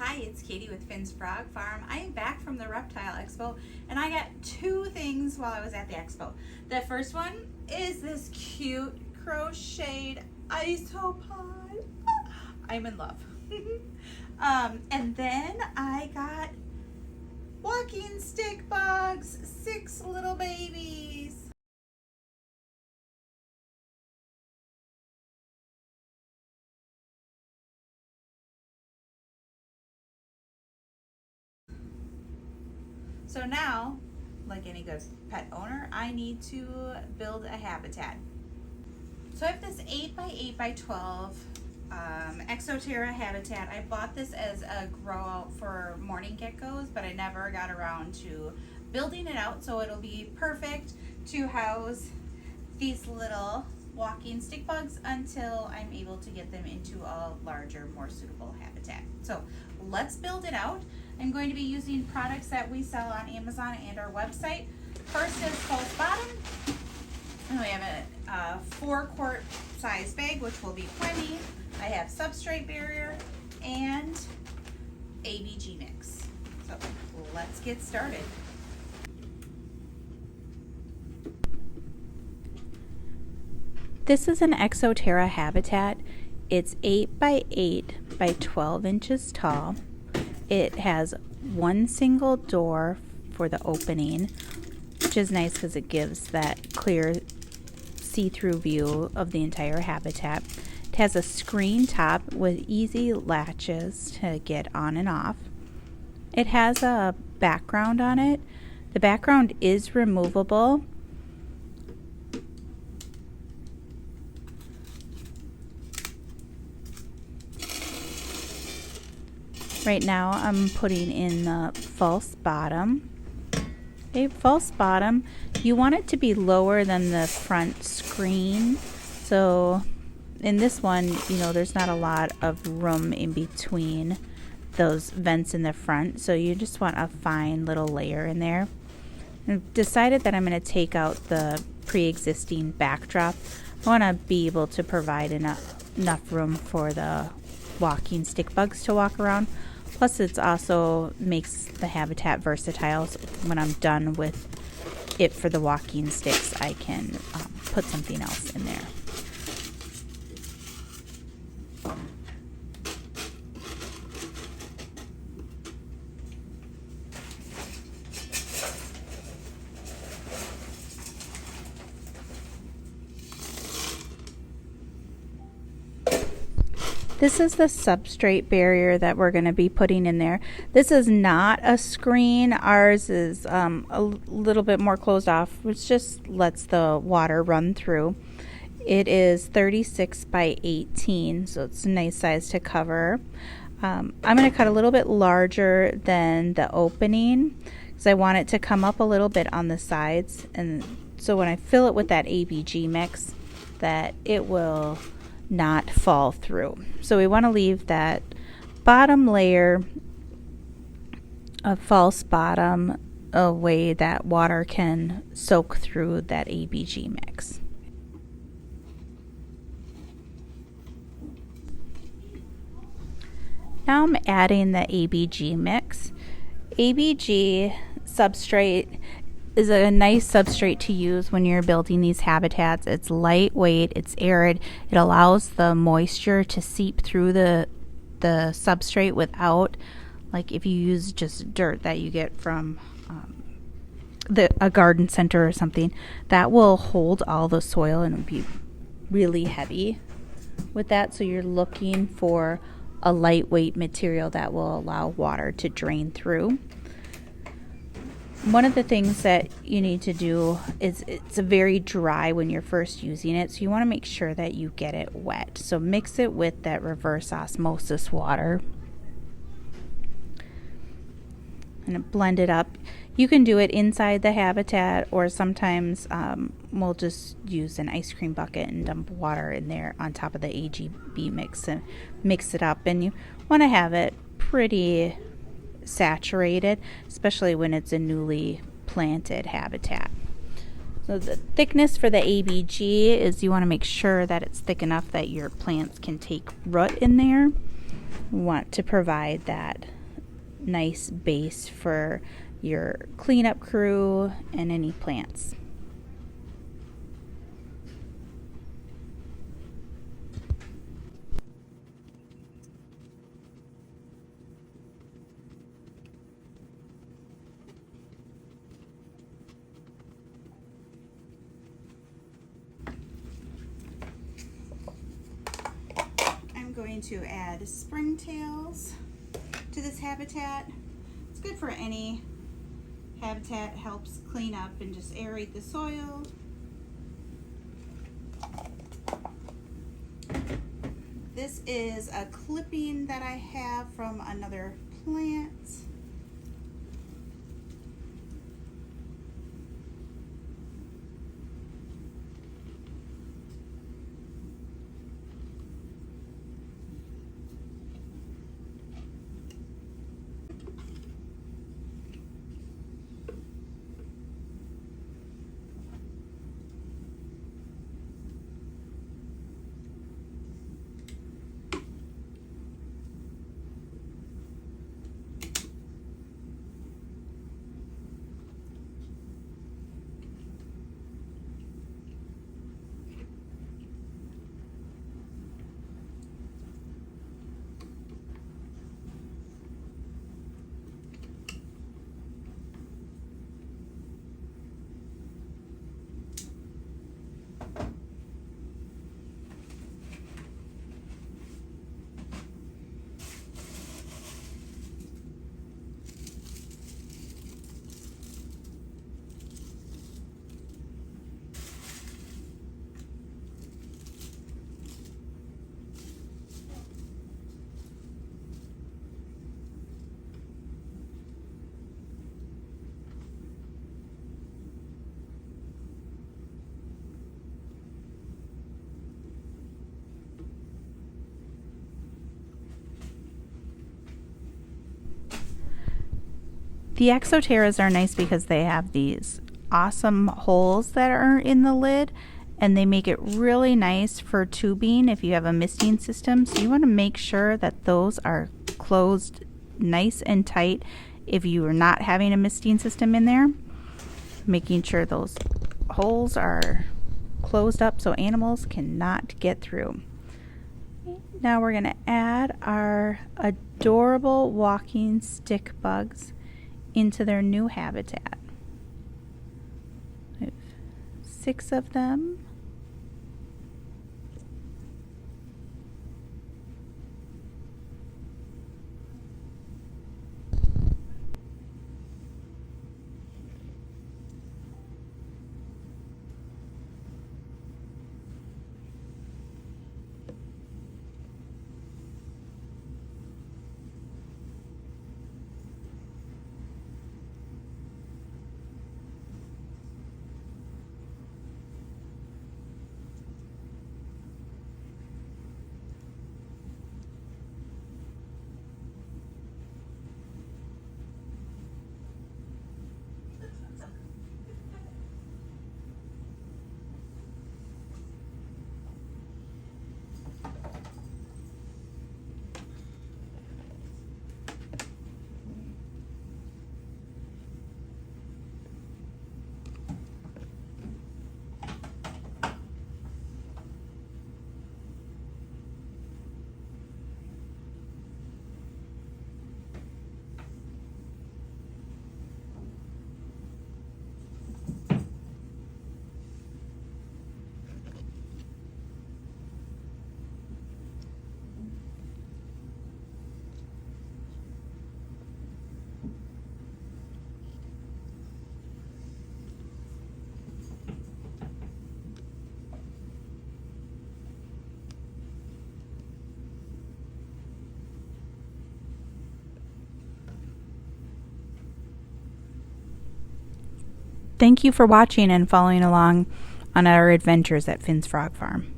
Hi, it's Katie with Finn's Frog Farm. I am back from the Reptile Expo and I got two things while I was at the expo. The first one is this cute crocheted isopod. I'm in love. And then I got walking stick bugs, 6 little babies. So now, like any good pet owner, I need to build a habitat. So I have this 8x8x12 Exoterra habitat. I bought this as a grow out for morning geckos, but I never got around to building it out, so it'll be perfect to house these little walking stick bugs until I'm able to get them into a larger, more suitable habitat. So let's build it out. I'm going to be using products that we sell on Amazon and our website. First is false bottom, and we have a 4-quart size bag, which will be plenty. I have substrate barrier and ABG mix. So let's get started. This is an Exoterra habitat. It's 8x8 by 12 inches tall. It has one single door for the opening, which is nice because it gives that clear see-through view of the entire habitat. It has a screen top with easy latches to get on and off. It has a background on it. The background is removable. Right now I'm putting in the false bottom. Okay, false bottom, you want it to be lower than the front screen. So in this one, there's not a lot of room in between those vents in the front. So you just want a fine little layer in there. I've decided that I'm going to take out the pre-existing backdrop. I want to be able to provide enough room for the walking stick bugs to walk around. Plus, it also makes the habitat versatile. So when I'm done with it for the walking sticks, I can put something else in there. This is the substrate barrier that we're going to be putting in there. This is not a screen. Ours is a little bit more closed off, which just lets the water run through. It is 36 by 18, so it's a nice size to cover. I'm going to cut a little bit larger than the opening because I want it to come up a little bit on the sides, and so when I fill it with that ABG mix, that it will not fall through. So we want to leave that bottom layer of false bottom a way that water can soak through that ABG mix. Now I'm adding the ABG mix. ABG substrate is a nice substrate to use when you're building these habitats. It's lightweight, it's arid, it allows the moisture to seep through the substrate without, like if you use just dirt that you get from a garden center or something, that will hold all the soil and be really heavy with that. So you're looking for a lightweight material that will allow water to drain through. One of the things that you need to do is it's very dry when you're first using it, so you want to make sure that you get it wet. So mix it with that reverse osmosis water and blend it up. You can do it inside the habitat, or sometimes we'll just use an ice cream bucket and dump water in there on top of the AGB mix and mix it up. And you want to have it pretty saturated, especially when it's a newly planted habitat. So the thickness for the ABG is you want to make sure that it's thick enough that your plants can take root in there. You want to provide that nice base for your cleanup crew and any plants. I'm going to add springtails to this habitat. It's good for any habitat, helps clean up and just aerate the soil. This is a clipping that I have from another plant. The exoterras are nice because they have these awesome holes that are in the lid, and they make it really nice for tubing if you have a misting system. So you want to make sure that those are closed nice and tight if you are not having a misting system in there. Making sure those holes are closed up so animals cannot get through. Now we're going to add our adorable walking stick bugs into their new habitat. I have 6 of them. Thank you for watching and following along on our adventures at Finn's Frog Farm.